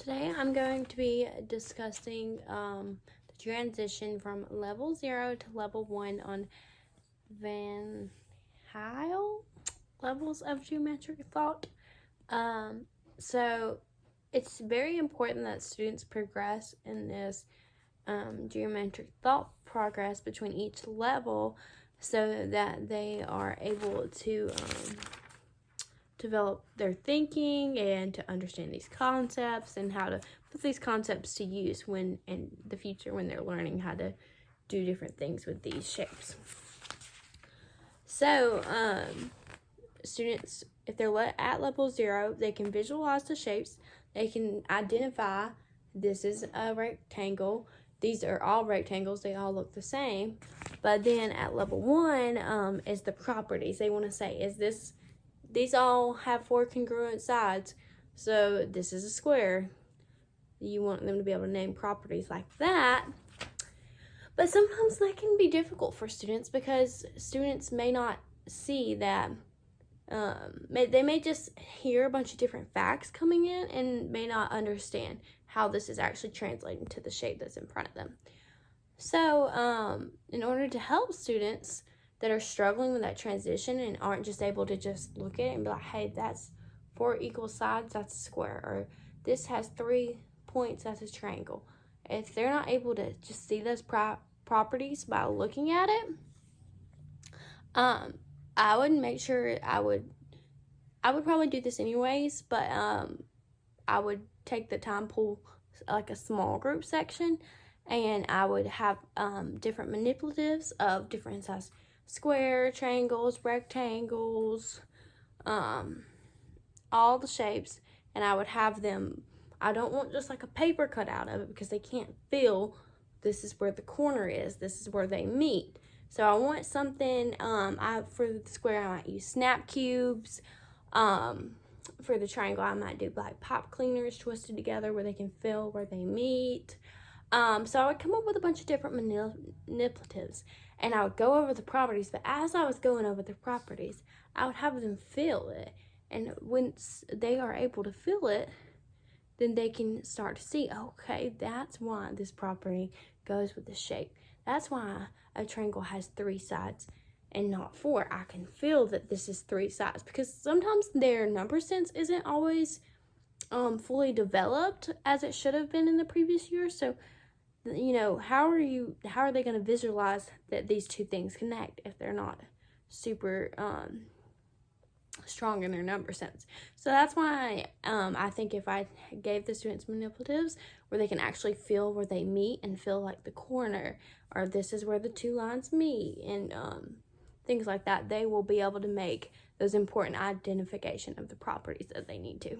Today I'm going to be discussing the transition from level 0 to level 1 on Van Hayel levels of geometric thought. So it's very important that students progress in this geometric thought progress between each level so that they are able to develop their thinking and to understand these concepts and how to put these concepts to use when in the future when they're learning how to do different things with these shapes. So students, if they're at level 0, they can visualize the shapes. They can identify this is a rectangle. These are all rectangles. They all look the same. But then at level 1 is the properties. They want to say, these all have 4 congruent sides, so this is a square. You want them to be able to name properties like that. But sometimes that can be difficult for students because students may not see that. They may just hear a bunch of different facts coming in and may not understand how this is actually translating to the shape that's in front of them. So in order to help students that are struggling with that transition and aren't just able to just look at it and be like, hey, that's 4 equal sides, that's a square, or this has 3 points, that's a triangle. If they're not able to just see those properties by looking at it, I would make sure I would probably do this anyways, but I would take the time, pull like a small group section, and I would have different manipulatives of different size square, triangles, rectangles, all the shapes, and I would have them. I don't want just like a paper cut out of it because they can't feel this is where the corner is, this is where they meet. So I want something, for the square I might use snap cubes. For the triangle I might do like pop cleaners twisted together where they can feel where they meet. So I would come up with a bunch of different manipulatives and I would go over the properties, but as I was going over the properties, I would have them feel it. And once they are able to feel it, then they can start to see, okay, that's why this property goes with the shape. That's why a triangle has 3 sides and not 4. I can feel that this is 3 sides because sometimes their number sense isn't always fully developed as it should have been in the previous year. So, you know, how are they going to visualize that these two things connect if they're not super strong in their number sense? So that's why I think if I gave the students manipulatives where they can actually feel where they meet and feel like the corner, or this is where the 2 lines meet, and things like that, they will be able to make those important identification of the properties that they need to.